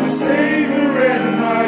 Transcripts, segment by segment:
My Savior and my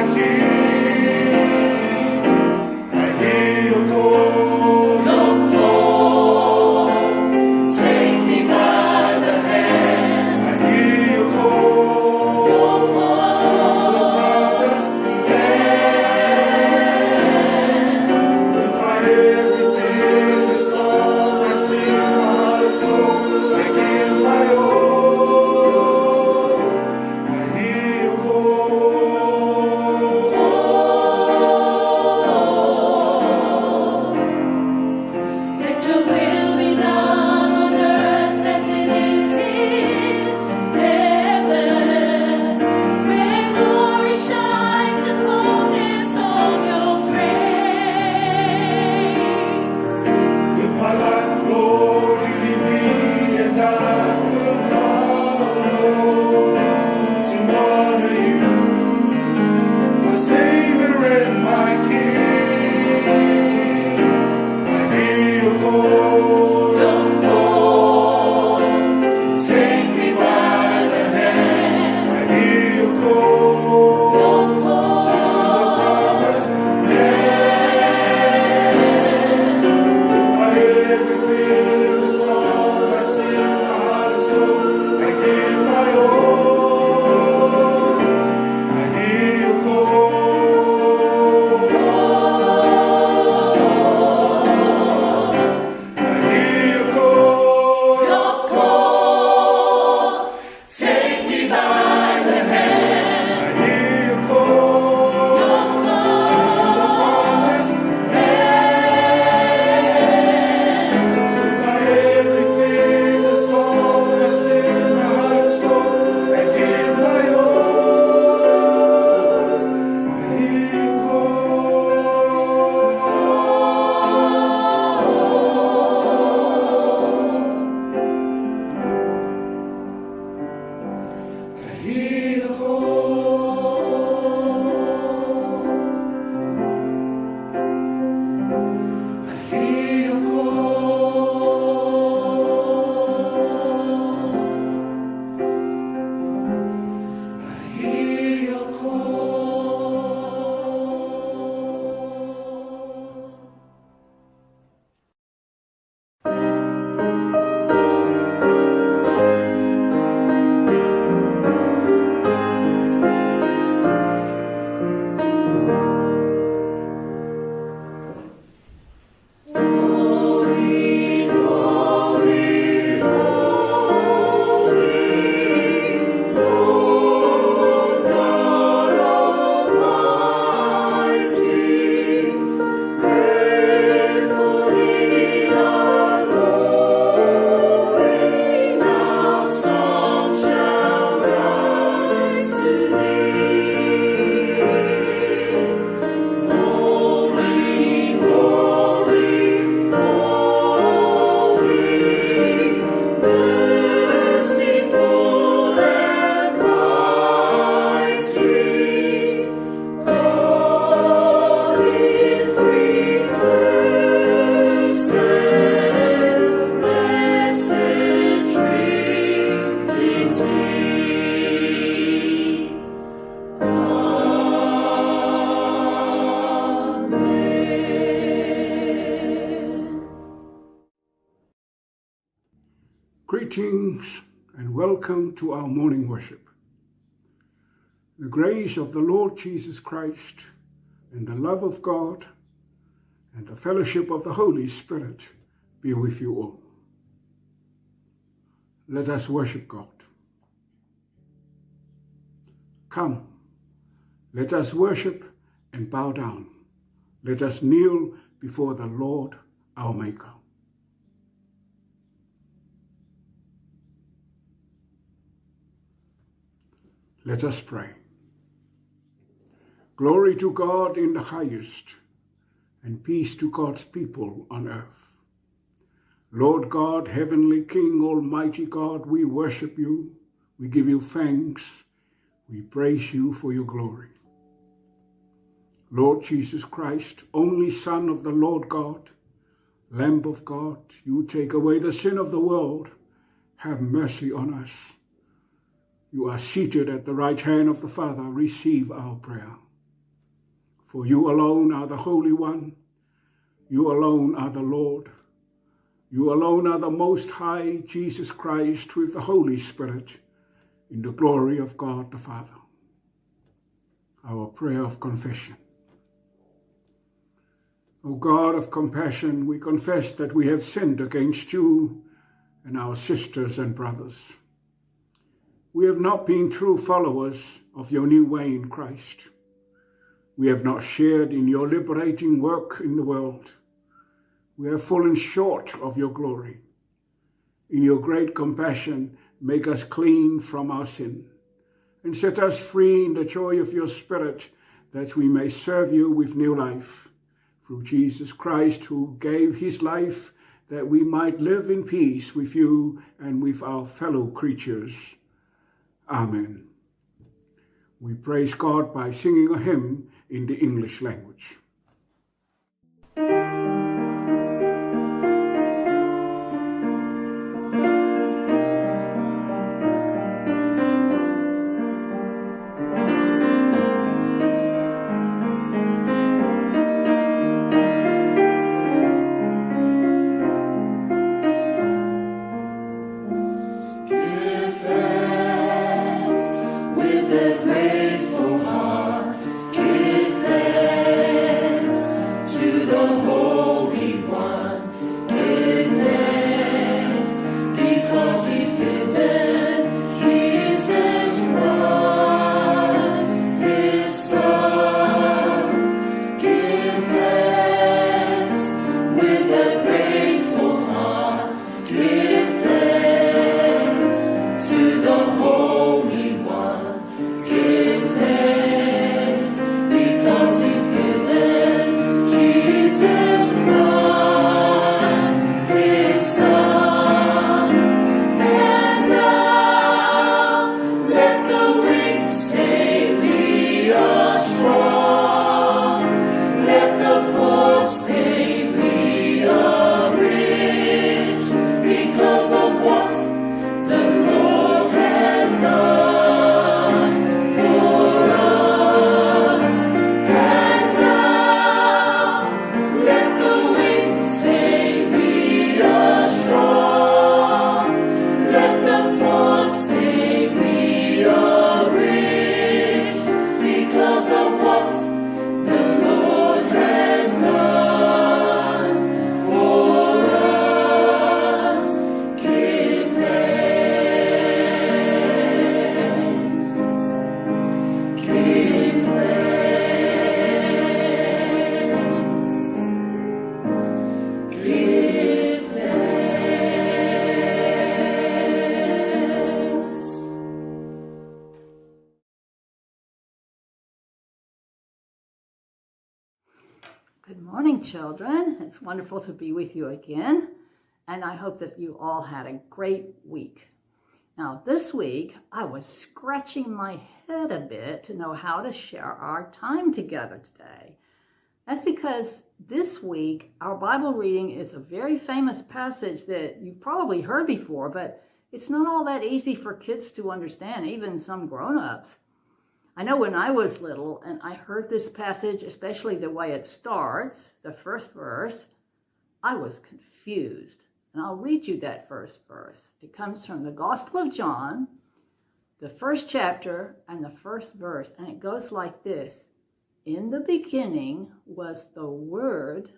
Greetings and welcome to our morning worship. The grace of the Lord Jesus Christ and the love of God and the fellowship of the Holy Spirit be with you all. Let us worship God. Come, let us worship and bow down. Let us kneel before the Lord our Maker. Let us pray. Glory to God in the highest, and peace to God's people on earth. Lord God, Heavenly King, Almighty God, we worship you, we give you thanks, we praise you for your glory. Lord Jesus Christ, only Son of the Lord God, Lamb of God, you take away the sin of the world, have mercy on us. You are seated at the right hand of the Father. Receive our prayer. For you alone are the Holy One. You alone are the Lord. You alone are the Most High, Jesus Christ, with the Holy Spirit, in the glory of God the Father. Our prayer of confession. O God of compassion, we confess that we have sinned against you and our sisters and brothers. We have not been true followers of your new way in Christ. We have not shared in your liberating work in the world. We have fallen short of your glory. In your great compassion, make us clean from our sin and set us free in the joy of your Spirit, that we may serve you with new life. Through Jesus Christ, who gave his life that we might live in peace with you and with our fellow creatures. Amen. We praise God by singing a hymn in the English language. Good morning, children. It's wonderful to be with you again, and I hope that you all had a great week. Now, this week, I was scratching my head a bit to know how to share our time together today. That's because this week, our Bible reading is a very famous passage that you've probably heard before, but it's not all that easy for kids to understand, even some grown-ups. I know when I was little and I heard this passage, especially the way it starts, the first verse, I was confused. And I'll read you that first verse. It comes from the Gospel of John, the first chapter and the first verse. And it goes like this. In the beginning was the Word,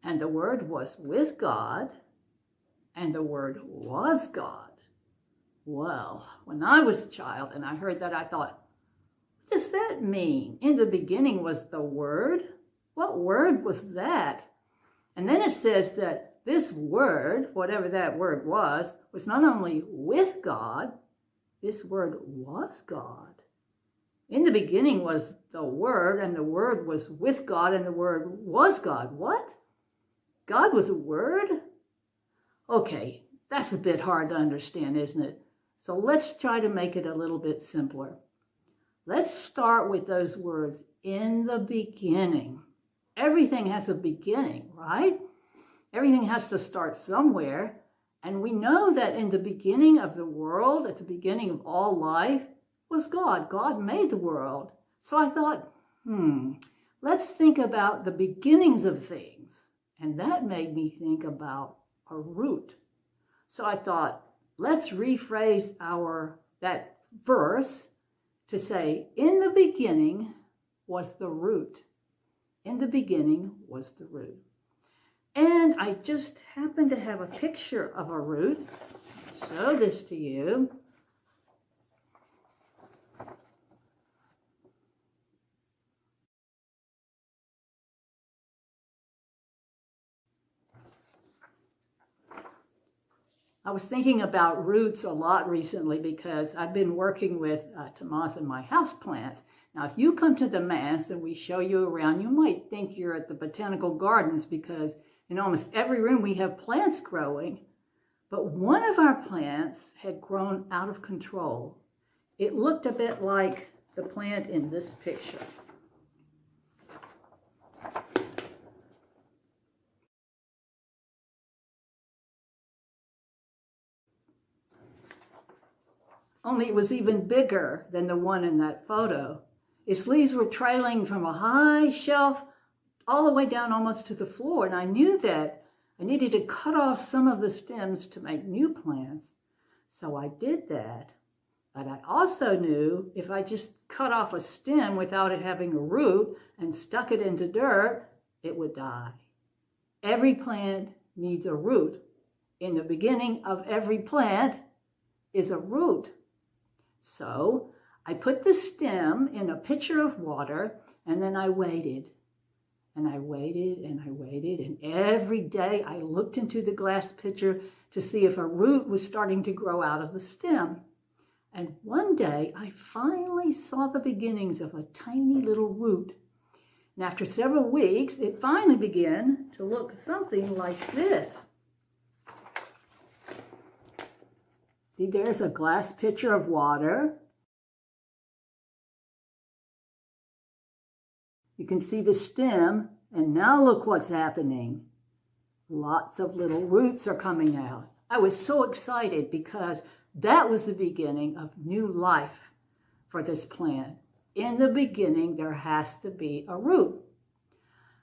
and the Word was with God, and the Word was God. Well, when I was a child and I heard that, I thought, what does that mean? In the beginning was the Word? What word was that? And then it says that this Word, whatever that word was not only with God, this Word was God. In the beginning was the Word, and the Word was with God, and the Word was God. What? God was a Word? Okay, that's a bit hard to understand, isn't it? So let's try to make it a little bit simpler. Let's start with those words, in the beginning. Everything has a beginning, right? Everything has to start somewhere. And we know that in the beginning of the world, at the beginning of all life, was God. God made the world. So I thought, let's think about the beginnings of things. And that made me think about a root. So I thought, let's rephrase that verse to say, in the beginning was the root. In the beginning was the root. And I just happen to have a picture of a root. I'll show this to you. I was thinking about roots a lot recently because I've been working with Tomas and my houseplants. Now, if you come to the Mass and we show you around, you might think you're at the Botanical Gardens because in almost every room we have plants growing. But one of our plants had grown out of control. It looked a bit like the plant in this picture. Only it was even bigger than the one in that photo. Its leaves were trailing from a high shelf all the way down almost to the floor, and I knew that I needed to cut off some of the stems to make new plants. So I did that. But I also knew if I just cut off a stem without it having a root and stuck it into dirt, it would die. Every plant needs a root. In the beginning of every plant is a root. So I put the stem in a pitcher of water, and then I waited. And I waited and I waited, and every day I looked into the glass pitcher to see if a root was starting to grow out of the stem. And one day I finally saw the beginnings of a tiny little root. And after several weeks, it finally began to look something like this. See, there's a glass pitcher of water. You can see the stem, and now look what's happening. Lots of little roots are coming out. I was so excited because that was the beginning of new life for this plant. In the beginning, there has to be a root.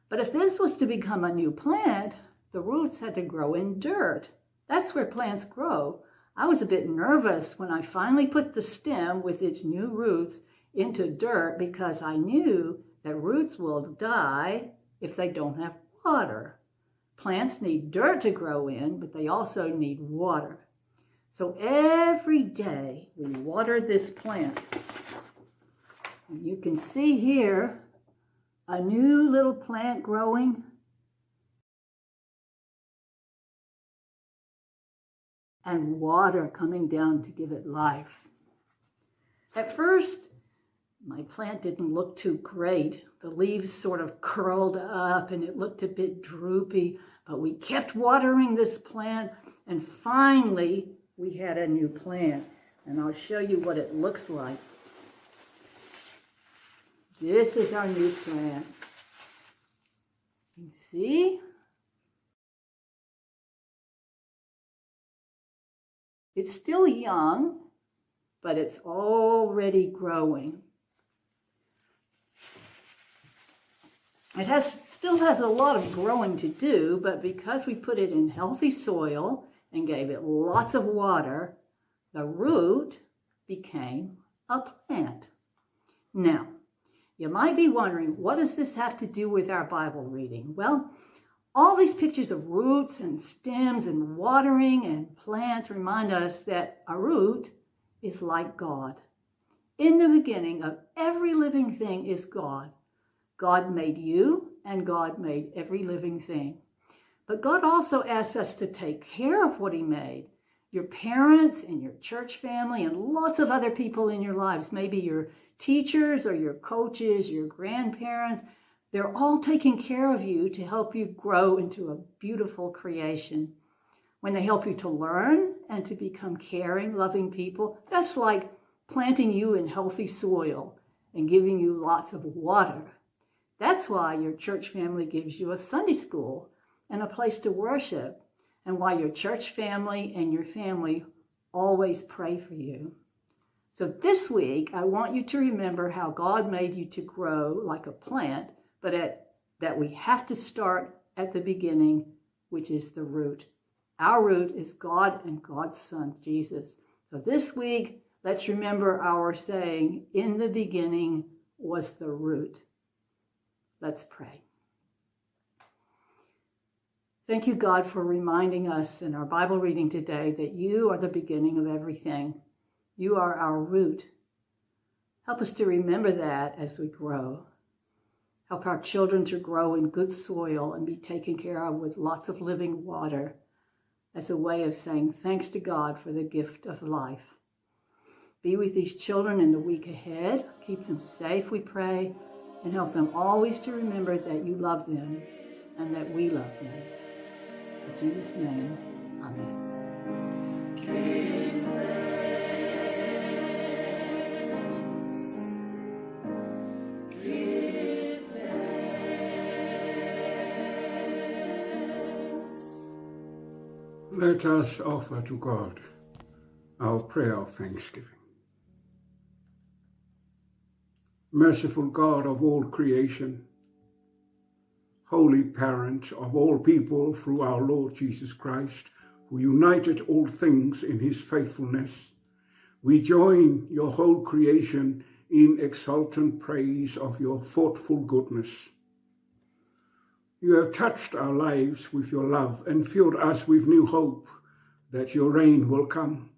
But if this was to become a new plant, the roots had to grow in dirt. That's where plants grow. I was a bit nervous when I finally put the stem with its new roots into dirt because I knew that roots will die if they don't have water. Plants need dirt to grow in, but they also need water. So every day we watered this plant. And you can see here a new little plant growing. And water coming down to give it life. At first, my plant didn't look too great. The leaves sort of curled up and it looked a bit droopy, but we kept watering this plant, and finally we had a new plant. And I'll show you what it looks like. This is our new plant. You see? It's still young, but it's already growing. Still has a lot of growing to do, but because we put it in healthy soil and gave it lots of water, the root became a plant. Now, you might be wondering, what does this have to do with our Bible reading? Well, all these pictures of roots and stems and watering and plants remind us that a root is like God. In the beginning of every living thing is God. God made you and God made every living thing. But God also asks us to take care of what he made. Your parents and your church family and lots of other people in your lives, maybe your teachers or your coaches, your grandparents, they're all taking care of you to help you grow into a beautiful creation. When they help you to learn and to become caring, loving people, that's like planting you in healthy soil and giving you lots of water. That's why your church family gives you a Sunday school and a place to worship, and why your church family and your family always pray for you. So this week, I want you to remember how God made you to grow like a plant, but that we have to start at the beginning, which is the root. Our root is God and God's Son, Jesus. So this week, let's remember our saying, in the beginning was the root. Let's pray. Thank you, God, for reminding us in our Bible reading today that you are the beginning of everything. You are our root. Help us to remember that as we grow. Help our children to grow in good soil and be taken care of with lots of living water as a way of saying thanks to God for the gift of life. Be with these children in the week ahead. Keep them safe, we pray, and help them always to remember that you love them and that we love them. In Jesus' name, amen. Let us offer to God our prayer of thanksgiving. Merciful God of all creation, Holy Parent of all people through our Lord Jesus Christ, who united all things in his faithfulness, we join your whole creation in exultant praise of your thoughtful goodness. You have touched our lives with your love and filled us with new hope that your reign will come,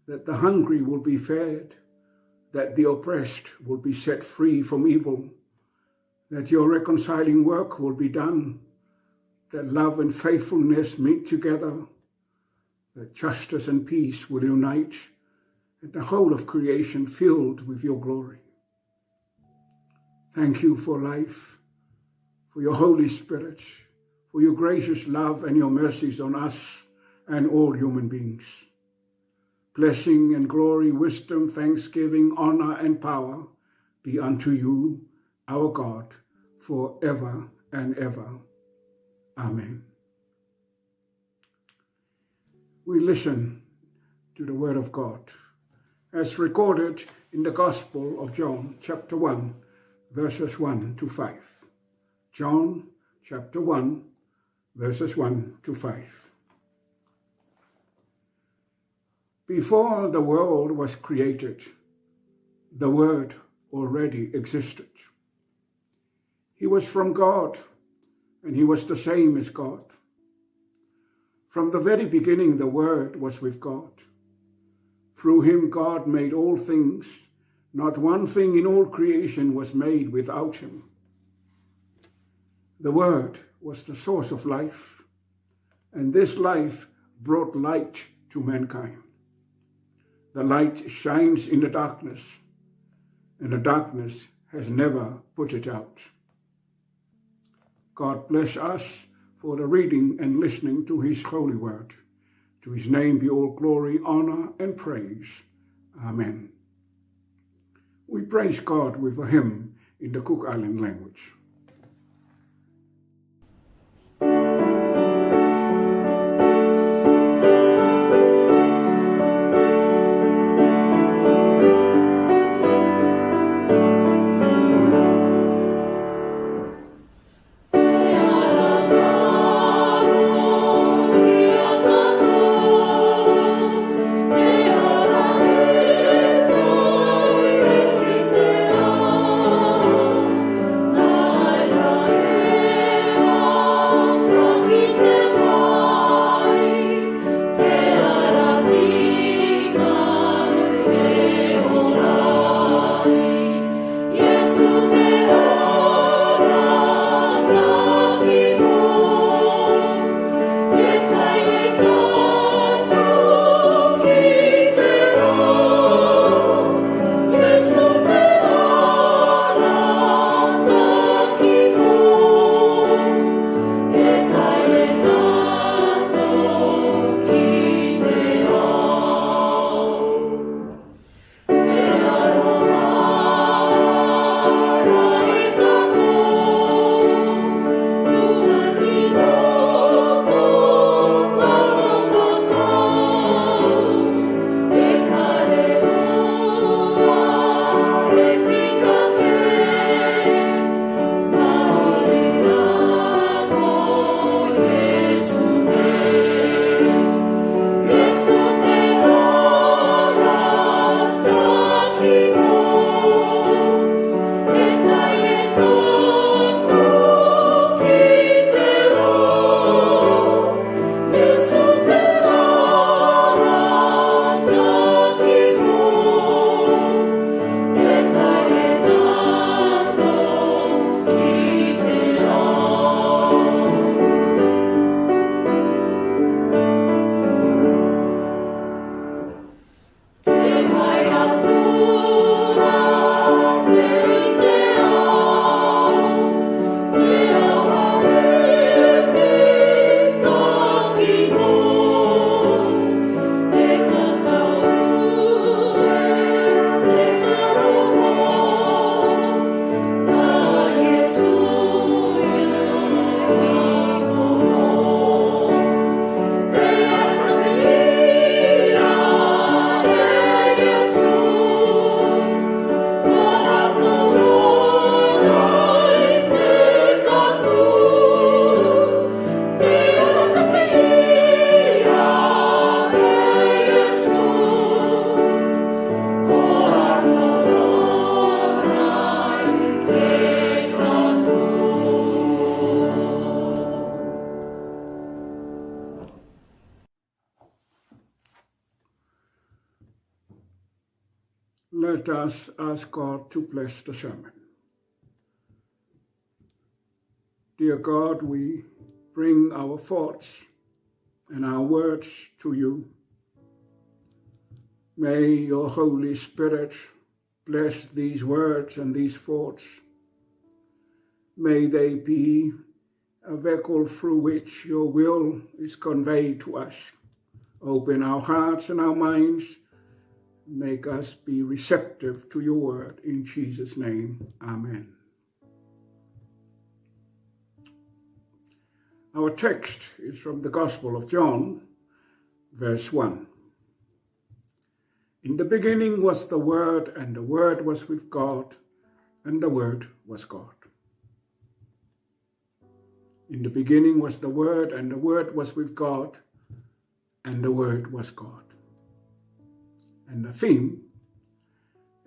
that the hungry will be fed, that the oppressed will be set free from evil, that your reconciling work will be done, that love and faithfulness meet together, that justice and peace will unite, and the whole of creation filled with your glory. Thank you for life, for your Holy Spirit, for your gracious love and your mercies on us and all human beings. Blessing and glory, wisdom, thanksgiving, honor, and power be unto you, our God, forever and ever. Amen. We listen to the word of God as recorded in the Gospel of John, chapter 1, verses 1 to 5. John, chapter 1, verses 1 to 5. Before the world was created, the Word already existed. He was from God, and he was the same as God. From the very beginning, the Word was with God. Through him, God made all things. Not one thing in all creation was made without him. The Word was the source of life, and this life brought light to mankind. The light shines in the darkness, and the darkness has never put it out. God bless us for the reading and listening to his holy word. To his name be all glory, honor, and praise. Amen. We praise God with a hymn in the Cook Island language. let us ask God to bless the sermon. Dear God, we bring our thoughts and our words to you. May your Holy Spirit bless these words and these thoughts. May they be a vehicle through which your will is conveyed to us. Open our hearts and our minds. Make us be receptive to your word. In Jesus' name, amen. Our text is from the Gospel of John, verse 1. In the beginning was the Word, and the Word was with God, and the Word was God. In the beginning was the Word, and the Word was with God, and the Word was God. And the theme,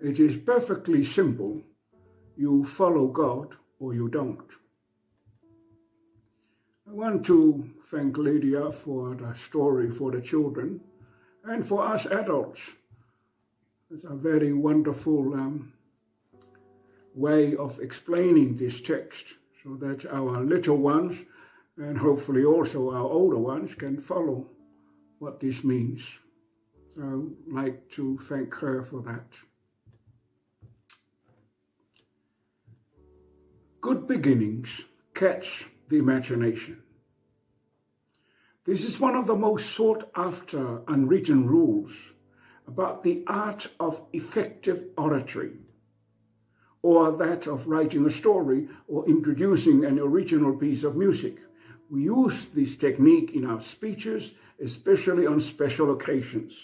it is perfectly simple. You follow God or you don't. I want to thank Lydia for the story for the children and for us adults. It's a very wonderful way of explaining this text so that our little ones and hopefully also our older ones can follow what this means. So I'd like to thank her for that. Good beginnings catch the imagination. This is one of the most sought after unwritten rules about the art of effective oratory, or that of writing a story or introducing an original piece of music. We use this technique in our speeches, especially on special occasions.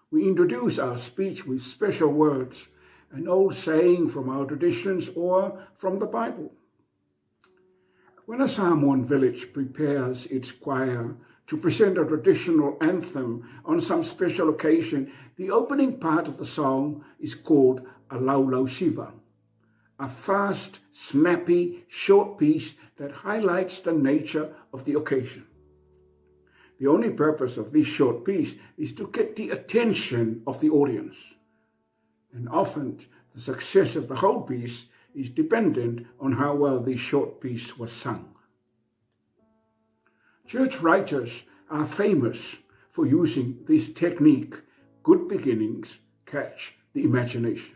We introduce our speech with special words, an old saying from our traditions or from the Bible. When a Samoan village prepares its choir to present a traditional anthem on some special occasion, the opening part of the song is called a laulau siva, a fast, snappy, short piece that highlights the nature of the occasion. The only purpose of this short piece is to get the attention of the audience. And often the success of the whole piece is dependent on how well this short piece was sung. Church writers are famous for using this technique. Good beginnings catch the imagination.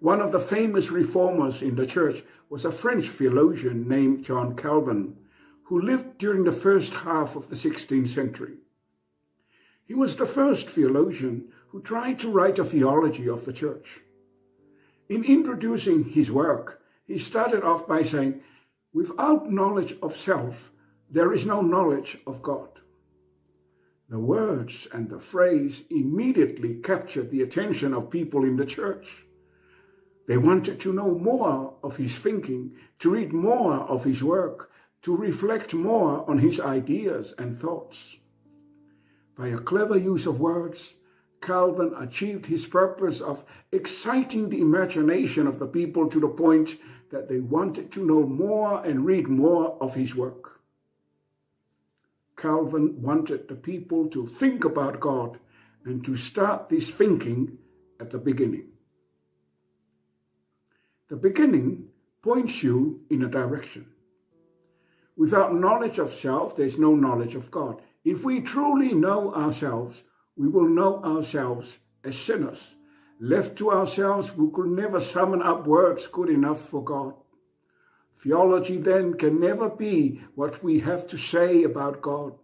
One of the famous reformers in the church was a French theologian named John Calvin, who lived during the first half of the 16th century. He was the first theologian who tried to write a theology of the church. In introducing his work, he started off by saying, "Without knowledge of self, there is no knowledge of God." The words and the phrase immediately captured the attention of people in the church. They wanted to know more of his thinking, to read more of his work, to reflect more on his ideas and thoughts. By a clever use of words, Calvin achieved his purpose of exciting the imagination of the people to the point that they wanted to know more and read more of his work. Calvin wanted the people to think about God and to start this thinking at the beginning. The beginning points you in a direction. Without knowledge of self, there's no knowledge of God. If we truly know ourselves, we will know ourselves as sinners. Left to ourselves, we could never summon up words good enough for God. Theology then can never be what we have to say about God.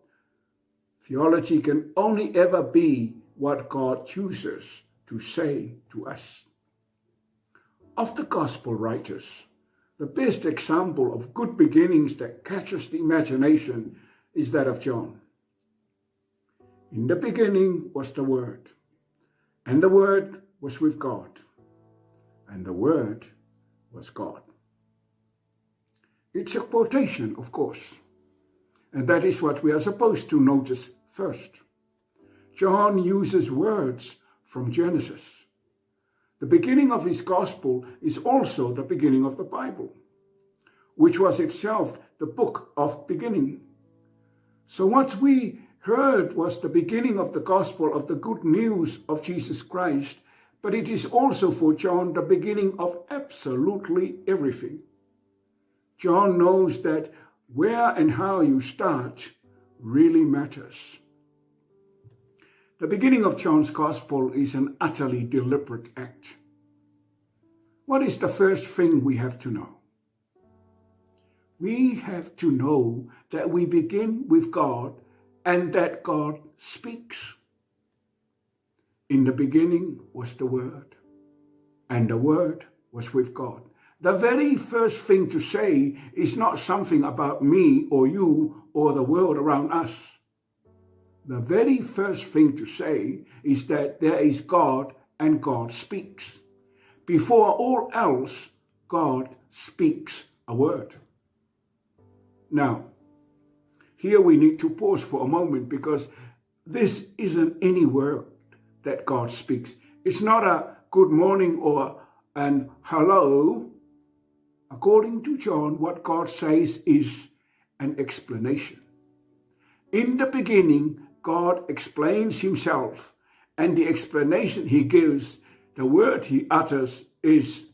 Theology can only ever be what God chooses to say to us. Of the gospel writers, the best example of good beginnings that catches the imagination is that of John. In the beginning was the Word, and the Word was with God, and the Word was God. It's a quotation, of course, and that is what we are supposed to notice first. John uses words from Genesis. The beginning of his gospel is also the beginning of the Bible, which was itself the book of beginning. So what we heard was the beginning of the gospel of the good news of Jesus Christ but it is also for John the beginning of absolutely everything. John knows that where and how you start really matters. The beginning of John's Gospel is an utterly deliberate act. What is the first thing we have to know? We have to know that we begin with God and that God speaks. In the beginning was the Word, and the Word was with God. The very first thing to say is not something about me or you or the world around us. The very first thing to say is that there is God and God speaks. Before all else, God speaks a word. Now, here we need to pause for a moment because this isn't any word that God speaks. It's not a good morning or an hello. According to John, what God says is an explanation. In the beginning, God explains himself, and the explanation he gives, the word he utters, is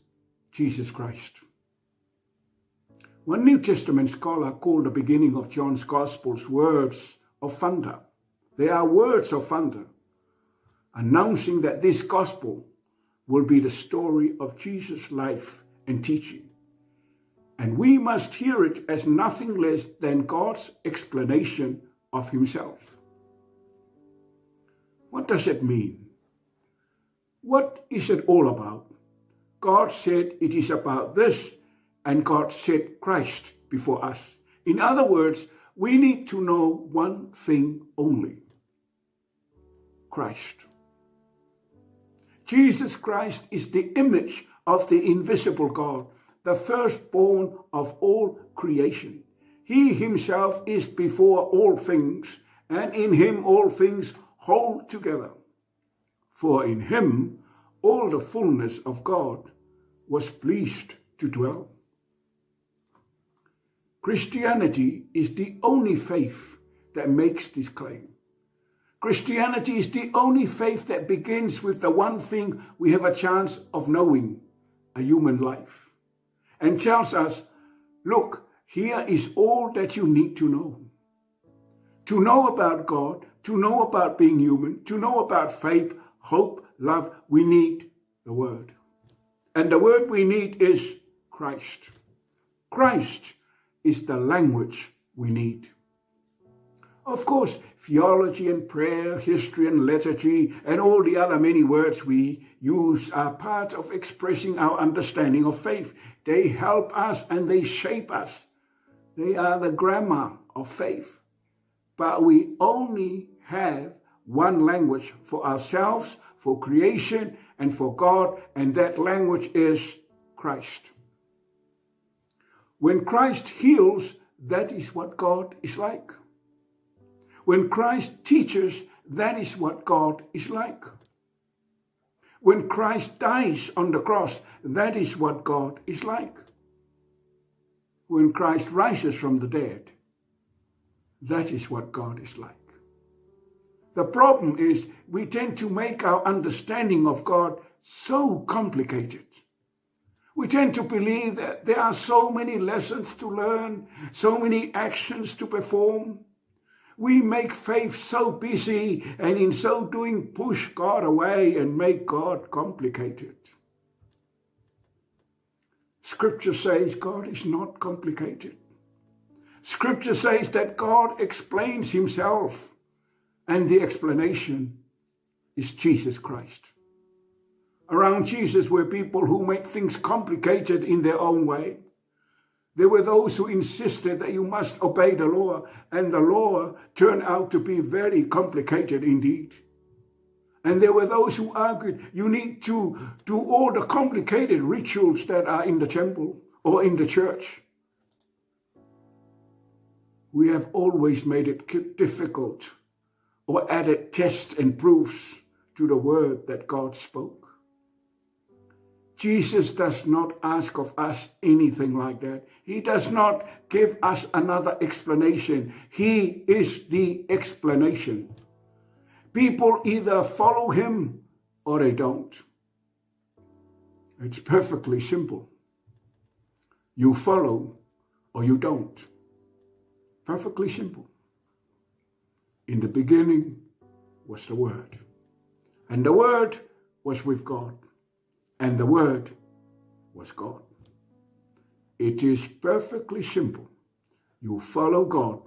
Jesus Christ. One New Testament scholar called the beginning of John's Gospels words of thunder. They are words of thunder, announcing that this gospel will be the story of Jesus' life and teaching. And we must hear it as nothing less than God's explanation of himself. What does it mean? What is it all about? God said it is about this, and God set Christ before us. In other words, we need to know one thing only: Christ. Jesus Christ is the image of the invisible God, the firstborn of all creation. He himself is before all things, and in him all things hold together. For in him all the fullness of God was pleased to dwell. Christianity is the only faith that makes this claim. Christianity is the only faith that begins with the one thing we have a chance of knowing, a human life, and tells us, look, here is all that you need to know. To know about God, to know about being human, to know about faith, hope, love, we need the Word. And the word we need is Christ. Christ is the language we need. Of course, theology and prayer, history and liturgy, and all the other many words we use are part of expressing our understanding of faith. They help us and they shape us. They are the grammar of faith. But we only have one language for ourselves, for creation, and for God, and that language is Christ. When Christ heals, that is what God is like. When Christ teaches, that is what God is like. When Christ dies on the cross, that is what God is like. When Christ rises from the dead, that is what God is like. The problem is we tend to make our understanding of God so complicated. We tend to believe that there are so many lessons to learn, so many actions to perform. We make faith so busy and in so doing push God away and make God complicated. Scripture says God is not complicated. Scripture says that God explains himself, and the explanation is Jesus Christ. Around Jesus were people who made things complicated in their own way. There were those who insisted that you must obey the law, and the law turned out to be very complicated indeed. And there were those who argued you need to do all the complicated rituals that are in the temple or in the church. We have always made it difficult or added tests and proofs to the word that God spoke. Jesus does not ask of us anything like that. He does not give us another explanation. He is the explanation. People either follow him or they don't. It's perfectly simple. You follow or you don't. Perfectly simple. In the beginning was the Word, and the Word was with God, and the Word was God. It is perfectly simple. You follow God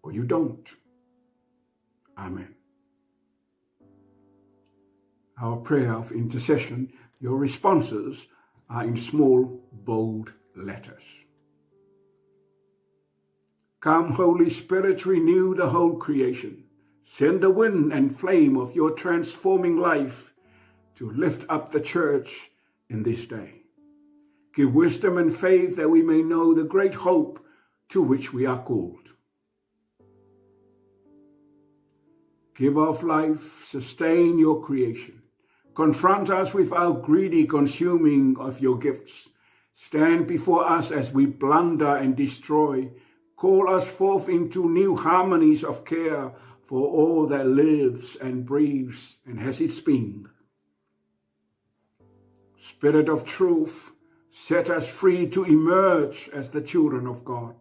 or you don't. Amen. Our prayer of intercession, your responses are in small, bold letters. Come, Holy Spirit, renew the whole creation. Send the wind and flame of your transforming life to lift up the church in this day. Give wisdom and faith that we may know the great hope to which we are called. Give of life, sustain your creation. Confront us with our greedy consuming of your gifts. Stand before us as we blunder and destroy. Call us forth into new harmonies of care for all that lives and breathes and has its being. Spirit of truth, set us free to emerge as the children of God.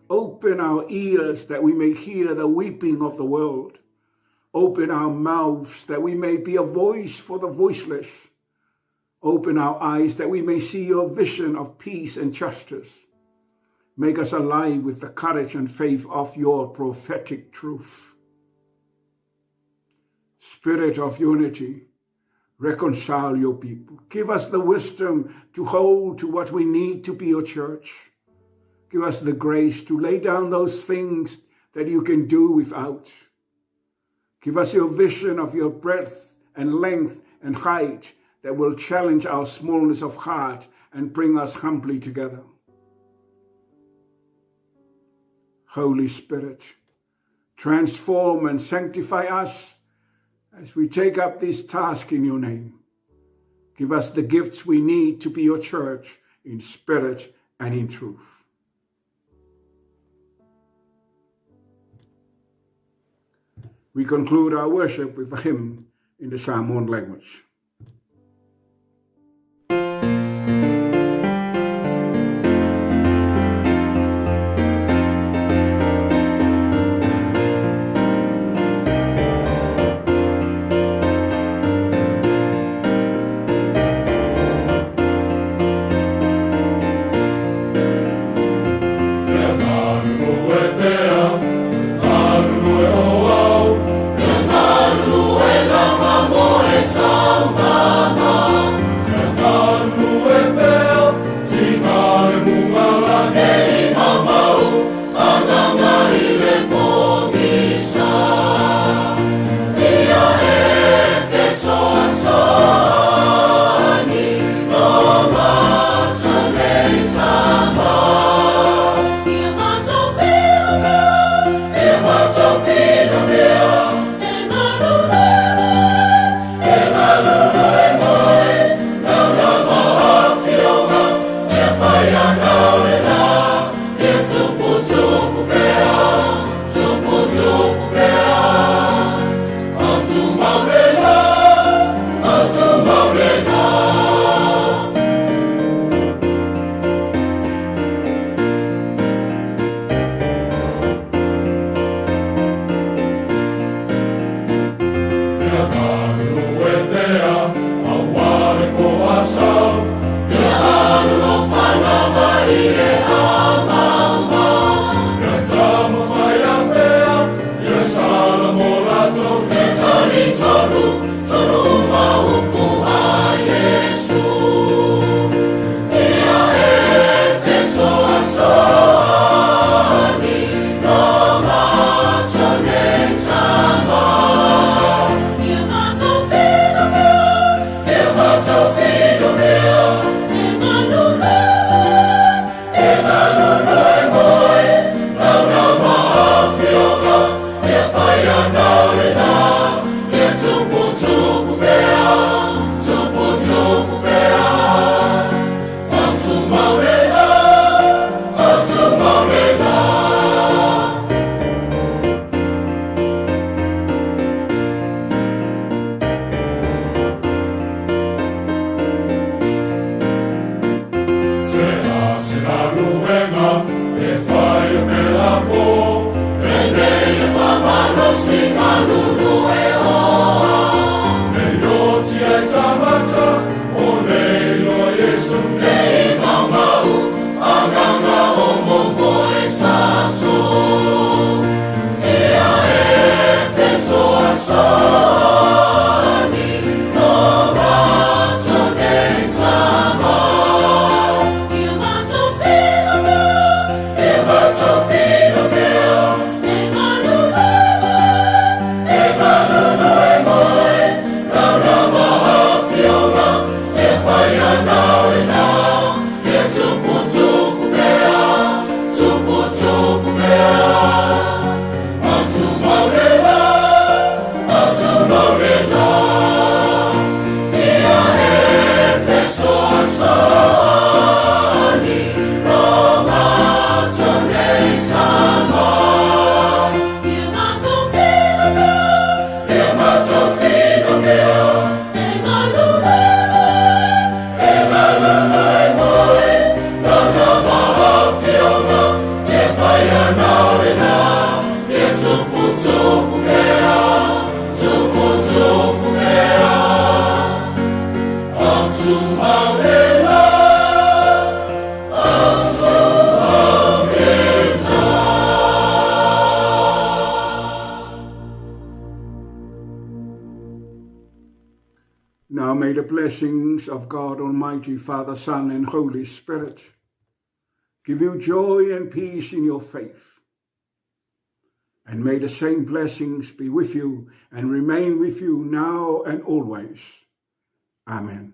Open our ears that we may hear the weeping of the world. Open our mouths that we may be a voice for the voiceless. Open our eyes that we may see your vision of peace and justice. Make us alive with the courage and faith of your prophetic truth. Spirit of unity, reconcile your people. Give us the wisdom to hold to what we need to be your church. Give us the grace to lay down those things that you can do without. Give us your vision of your breadth and length and height that will challenge our smallness of heart and bring us humbly together. Holy Spirit, transform and sanctify us as we take up this task in your name. Give us the gifts we need to be your church in spirit and in truth. We conclude our worship with a hymn in the Samoan language. Song blessings of God Almighty, Father, Son, and Holy Spirit give you joy and peace in your faith. And may the same blessings be with you and remain with you now and always. Amen.